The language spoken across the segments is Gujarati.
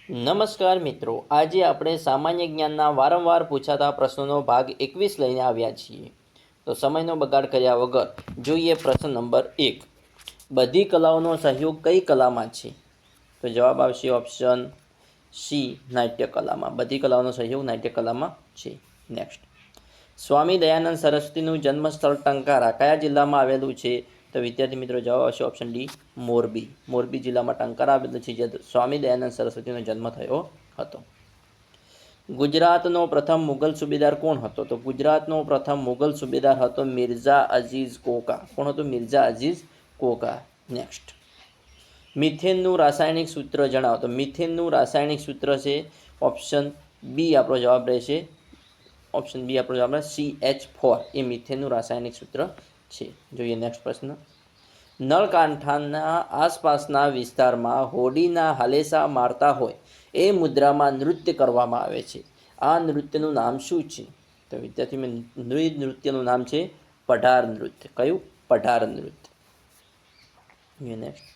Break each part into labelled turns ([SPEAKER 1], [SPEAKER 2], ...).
[SPEAKER 1] નમસ્કાર મિત્રો, આજે આપણે સામાન્ય જ્ઞાનના વારંવાર પૂછાતા પ્રશ્નોનો ભાગ 21 લઈને આવ્યા છીએ. તો સમયનો બગાડ કર્યા વગર જોઈએ પ્રશ્ન નંબર 1. બધી કલાઓનો સહયોગ કઈ કલામાં છે? તો જવાબ આવશે ઓપ્શન સી, નાટ્યકલામાં. બધી કલાઓનો સહયોગ નાટ્યકલામાં છે. નેક્સ્ટ, સ્વામી દયાનંદ સરસ્વતીનું જન્મસ્થળ ટંકારા કયા જિલ્લામાં આવેલું છે? તો વિદ્યાર્થી મિત્રો જવાબ આવશે ઓપ્શન ડી, મોરબી. મોરબી જિલ્લામાં ટંકારા આવેલું છે, જે સ્વામી દયાનંદ સરસ્વતીનો જન્મ થયો હતો. ગુજરાતનો પ્રથમ મુગલ સુબેદાર કોણ હતો? તો ગુજરાતનો પ્રથમ મુગલ સુબેદાર હતો મિર્ઝા અઝીઝ કોકા. કોણ હતું? Mirza Aziz Coca. નેક્સ્ટ, મિથેનનું રાસાયણિક સૂત્ર જણાવો. તો મિથેનનું રાસાયણિક સૂત્ર છે ઓપ્શન બી આપણો જવાબ રહેશે. ઓપ્શન બી આપણો જવાબ CH4 એ મિથેનનું રાસાયણિક સૂત્ર છે. જોઈએ નેક્સ્ટ પ્રશ્ન. નળકાંઠાના આસપાસના વિસ્તારમાં હોડીના હાલેસા મારતા હોય એ મુદ્રામાં નૃત્ય કરવામાં આવે છે. આ નૃત્યનું નામ શું છે? તો વિદ્યાર્થી નૃત્યનું નામ છે પઢાર નૃત્ય. કયું? પઢાર નૃત્ય. નેક્સ્ટ,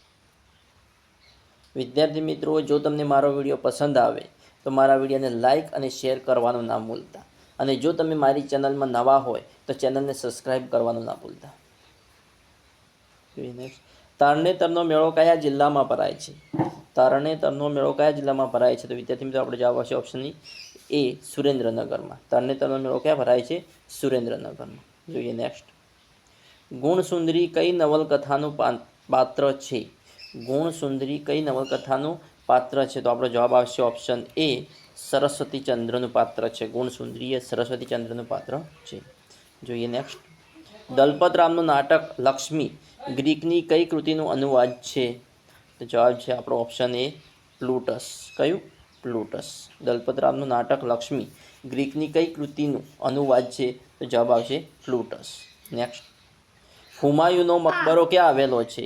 [SPEAKER 1] વિદ્યાર્થી મિત્રો, જો તમને મારો વિડીયો પસંદ આવે તો મારા વિડીયોને લાઇક અને શેર કરવાનું ના ભૂલતા. અને જો તમે મારી ચેનલમાં નવા હોય તો ચેનલને સબસ્ક્રાઈબ કરવાનું ના ભૂલતા. તરણેતરનો મેળો કયા જિલ્લામાં ભરાય છે? તરણેતરનો મેળો કયા જિલ્લામાં ભરાય છે? તો વિદ્યાર્થી મિત્રો આપણે જવાબ આવશે ઓપ્શન એ, સુરેન્દ્રનગરમાં. તરણેતરનો મેળો ક્યાં ભરાય છે? સુરેન્દ્રનગરમાં. જોઈએ નેક્સ્ટ, ગુણસુંદરી કઈ નવલકથાનું પાત્ર છે? ગુણસુંદરી કઈ નવલકથાનું પાત્ર છે? તો આપણો જવાબ આવશે ઓપ્શન એ, સરસ્વતીચંદ્રનું પાત્ર છે. ગુણસુંદરી એ સરસ્વતીચંદ્રનું પાત્ર છે. જોઈએ નેક્સ્ટ, દલપતરામનું નાટક લક્ષ્મી ગ્રીકની કઈ કૃતિનું અનુવાદ છે? તો જવાબ છે આપણો ઓપ્શન એ, પ્લુટસ. કયું? પ્લુટસ. દલપતરામનું નાટક લક્ષ્મી ગ્રીકની કઈ કૃતિનું અનુવાદ છે? તો જવાબ આવશે પ્લુટસ. નેક્સ્ટ, હુમાયુનો મકબરો ક્યાં આવેલો છે?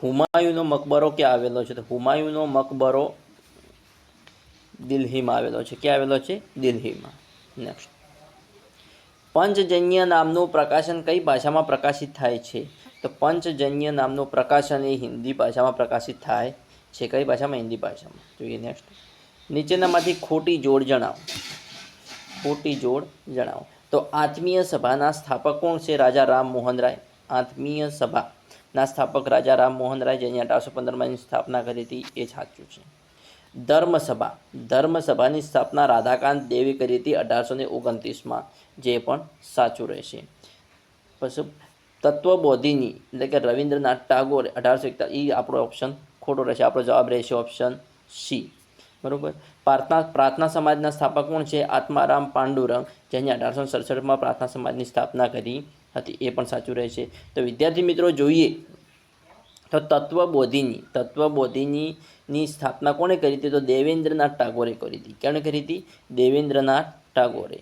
[SPEAKER 1] હુમાયુનો મકબરો ક્યાં આવેલો છે? તો હુમાયુનો મકબરો દિલ્હીમાં આવેલો છે. ક્યાં આવેલો છે? દિલ્હીમાં. નેક્સ્ટ, પંચજન્ય નામનું પ્રકાશન કઈ ભાષામાં પ્રકાશિત થાય છે? તો પંચજન્ય નામનું પ્રકાશન એ હિન્દી ભાષામાં પ્રકાશિત થાય છે. કઈ ભાષામાં? હિન્દી ભાષામાં. જોઈએ નેક્સ્ટ, નીચેનામાંથી ખોટી જોડ જણાવો. ખોટી જોડ જણાવો. તો આત્મીય સભાના સ્થાપક કોણ છે? રાજા રામમોહન રાય. આત્મીય સભાના સ્થાપક રાજા રામમોહન રાય, જેની 1815માં સ્થાપના કરી હતી, એ સાચું છે. ધર્મસભા. ધર્મસભાની સ્થાપના રાધાકાંત દેવે કરી હતી 1829માં, જે પણ સાચું રહેશે. પછી તત્વબોધિની એટલે કે રવિન્દ્રનાથ ટાગોર 1841, એ આપણો ઓપ્શન ખોટો રહેશે. આપણો જવાબ રહેશે ઓપ્શન સી. બરાબર. પ્રાર્થના સમાજના સ્થાપક કોણ છે? આત્મારામ પાંડુરંગ, જેની 1867માં પ્રાર્થના સમાજની સ્થાપના કરી હતી, એ પણ સાચું રહેશે. તો વિદ્યાર્થી મિત્રો જોઈએ તો તત્વબોધિનીની સ્થાપના કોણે કરી હતી? તો દેવેન્દ્રનાથ ટાગોરે કરી હતી. કોણે કરી હતી? દેવેન્દ્રનાથ ટાગોરે.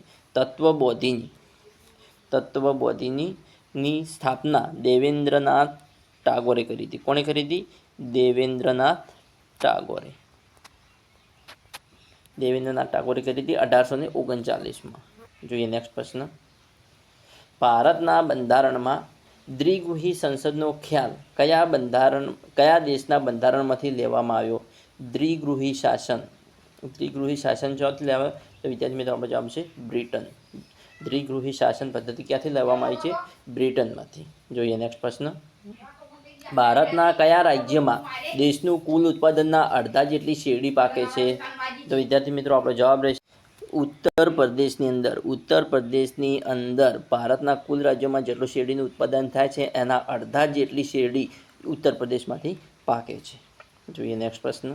[SPEAKER 1] તત્વબોધિનીની સ્થાપના દેવેન્દ્રનાથ ટાગોરે કરી હતી. કોણે કરી હતી? દેવેન્દ્રનાથ ટાગોરે. દેવેન્દ્રનાથ ટાગોરે કરી હતી 1839માં. જોઈએ નેક્સ્ટ પ્રશ્ન. ભારતના બંધારણમાં દ્વિગૃહી સંસદનો ખ્યાલ કયા દેશના બંધારણમાંથી લેવામાં આવ્યો? દ્વિગૃહી શાસન. દ્વિગૃહી શાસન ક્યાંથી લેવા? તો વિદ્યાર્થી મિત્રો આપણો જવાબ છે બ્રિટન. દ્વિગૃહી શાસન પદ્ધતિ ક્યાંથી લેવામાં આવી છે? બ્રિટનમાંથી. જોઈએ નેક્સ્ટ પ્રશ્ન. ભારતના કયા રાજ્યમાં દેશનું કુલ ઉત્પાદનના અડધા જેટલી શેરડી પાકે છે? તો વિદ્યાર્થી મિત્રો આપણો જવાબ રહેશે ઉત્તર પ્રદેશની અંદર ભારતના કુલ રાજ્યોમાં જેટલું શેરડીનું ઉત્પાદન થાય છે, એના અડધા જેટલી શેરડી ઉત્તર પ્રદેશમાંથી પાકે છે. જોઈએ નેક્સ્ટ પ્રશ્ન.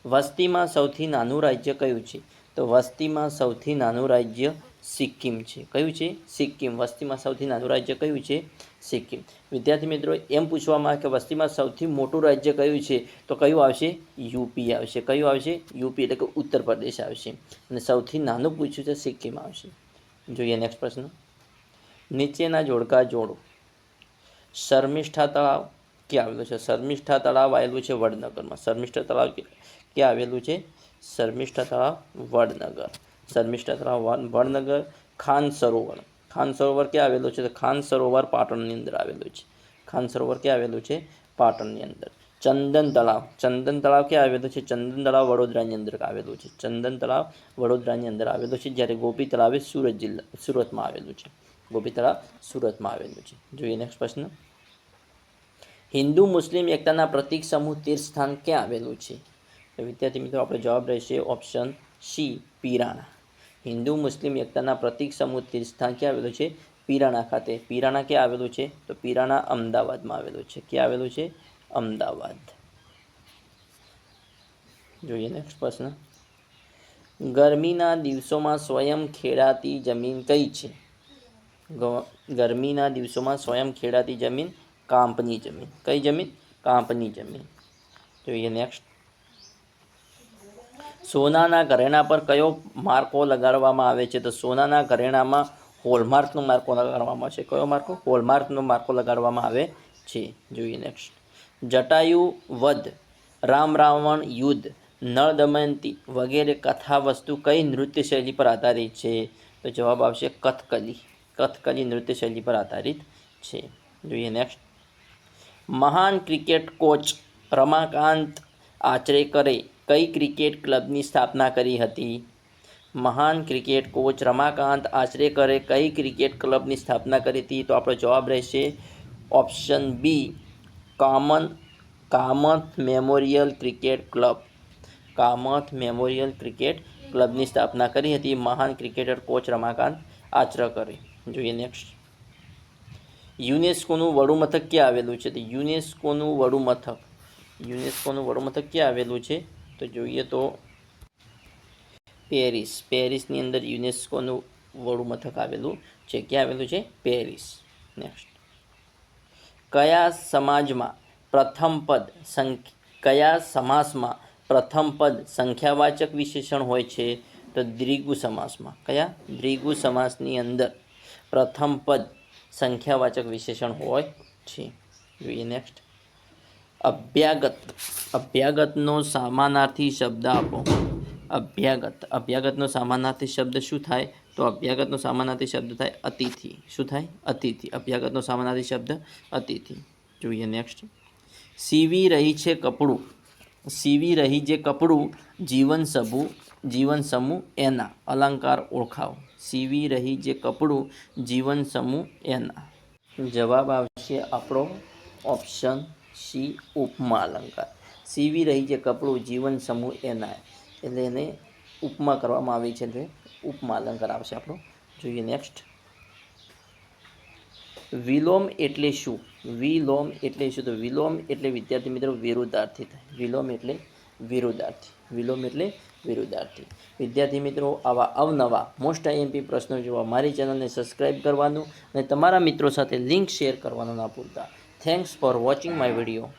[SPEAKER 1] વસ્તીમાં સૌથી નાનું રાજ્ય કયું છે? તો વસ્તીમાં સૌથી નાનું રાજ્ય સિક્કિમ છે. કયું છે? સિક્કિમ. વસ્તીમાં સૌથી નાનું રાજ્ય કયું છે? સિક્કિમ. વિદ્યાર્થી મિત્રો એમ પૂછવામાં આવે કે વસ્તીમાં સૌથી મોટું રાજ્ય કયું છે? તો કયું આવશે? યુપી આવશે. કયું આવશે? યુપી એટલે કે ઉત્તર પ્રદેશ આવશે. અને સૌથી નાનું પૂછ્યું છે સિક્કિમ આવશે. જોઈએ નેક્સ્ટ પ્રશ્ન. નીચેના જોડકા જોડો. શર્મિષ્ઠા તળાવ ક્યાં આવેલું છે? શર્મિષ્ઠા તળાવ આવેલું છે વડનગરમાં. શર્મિષ્ઠા તળાવ ક્યાં આવેલું છે? શર્મિષ્ઠા તળાવ વડનગર. શર્મિષ્ઠા તળાવ વડનગર. ખાન સરોવર. ખાન સરોવર ક્યાં આવેલું છે? તો ખાન સરોવર પાટણની અંદર આવેલું છે. ખાન સરોવર ક્યાં આવેલું છે? પાટણની અંદર. ચંદન તળાવ ક્યાં આવેલું છે? ચંદન તળાવ વડોદરાની અંદર આવેલું છે. ચંદન તળાવ વડોદરાની અંદર આવેલું છે. જ્યારે ગોપી તળાવ એ સુરતમાં આવેલું છે. ગોપી તળાવ સુરતમાં આવેલું છે. જોઈએ નેક્સ્ટ પ્રશ્ન. હિન્દુ મુસ્લિમ એકતાના પ્રતીક સમૂહ તીર્થસ્થાન ક્યાં આવેલું છે? તો વિદ્યાર્થી મિત્રો આપણો જવાબ રહેશે ઓપ્શન સી, પીરાણા. હિન્દુ મુસ્લિમ એકતાના પ્રતીક સમૂહ તીર્થસ્થાન ક્યાં આવેલું છે? પીરાણા ખાતે. પીરાણા ક્યાં આવેલું છે? તો પીરાણા અમદાવાદમાં આવેલું છે. ક્યાં આવેલું છે? અમદાવાદ. જોઈએ નેક્સ્ટ પ્રશ્ન. ગરમીના દિવસોમાં સ્વયં ખેડાતી જમીન કઈ છે? ગરમીના દિવસોમાં સ્વયં ખેડાતી જમીન કાંપની જમીન. કઈ જમીન? કાંપની જમીન. જોઈએ નેક્સ્ટ. સોનાના ઘરેણા પર કયો માર્કો લગાડવામાં આવે છે? તો સોનાના ઘરેણામાં હોલમાર્કનો માર્કો લગાડવામાં આવે છે. કયો માર્કો? હોલમાર્કનો માર્કો લગાડવામાં આવે છે. જોઈએ નેક્સ્ટ. જટાયુ વધ, રામ રાવણ યુદ્ધ, નળ દમયંતી વગેરે કથા વસ્તુ કઈ નૃત્ય શૈલી પર આધારિત છે? તો જવાબ આવશે કથકલી. કથકલી નૃત્ય શૈલી પર આધારિત છે. જોઈએ નેક્સ્ટ. મહાન ક્રિકેટ કોચ રમાકાંત આચરેકરે કઈ ક્રિકેટ ક્લબની સ્થાપના કરી હતી? મહાન ક્રિકેટ કોચ રમાકાંત આચરેકરે કઈ ક્રિકેટ ક્લબની સ્થાપના કરી હતી? તો આપણો જવાબ રહેશે option B, Kamath Memorial Cricket Club. Kamath Memorial Cricket ક્લબની સ્થાપના કરી હતી મહાન ક્રિકેટર કોચ રમાકાંત આચરેકરે. જોઈએ નેક્સ્ટ. યુનેસ્કોનું વડું મથક ક્યાં આવેલું છે? તો યુનેસ્કોનું વડું મથક ક્યાં આવેલું છે? તો જોઈએ તો પેરિસની અંદર યુનેસ્કોનું વડું મથક આવેલું છે. ક્યાં આવેલું છે? પેરિસ. નેક્સ્ટ. કયા સમાસમાં પ્રથમ પદ સંખ્યાવાચક વિશેષણ હોય છે? તો દ્વિગુ સમાસમાં. કયા? દ્વિગુ સમાસની અંદર પ્રથમ પદ સંખ્યાવાચક વિશેષણ હોય છે. જોઈએ નેક્સ્ટ. અભ્યાગતનો સમાનાર્થી શબ્દ આપો. અભ્યાગતનો સમાનાર્થી શબ્દ શું થાય? તો અભ્યાગતનો સમાનાર્થી શબ્દ થાય અતિથિ. શું થાય? અતિથિ. અભ્યાગતનો સમાનાર્થી શબ્દ અતિથિ. જોઈએ નેક્સ્ટ. સીવી રહી જે કપડું જીવન સમૂહ એના અલંકાર ઓળખાવો. સીવી રહી જે કપડું જીવન સમૂહ એના. જવાબ આવશે આપણો ઓપ્શન સી, ઉપમા અલંકાર. સીવી રહી જે કપડું જીવન સમૂહ એના, એટલે એને ઉપમા કરવામાં આવી છે, એટલે ઉપમા અલંકાર આવશે આપણો. જોઈએ નેક્સ્ટ. વિલોમ એટલે શું? તો વિલોમ એટલે વિદ્યાર્થી મિત્રો વિરુદ્ધાર્થી થાય. વિલોમ એટલે વિરુદ્ધાર્થી. વિદ્યાર્થી મિત્રો આવા અવનવા મોસ્ટ આઈએમપી પ્રશ્નો જોવા મારી ચેનલને સબસ્ક્રાઈબ કરવાનું અને તમારા મિત્રો સાથે લિંક શેર કરવાનું ના ભૂલતા. Thanks for watching my video.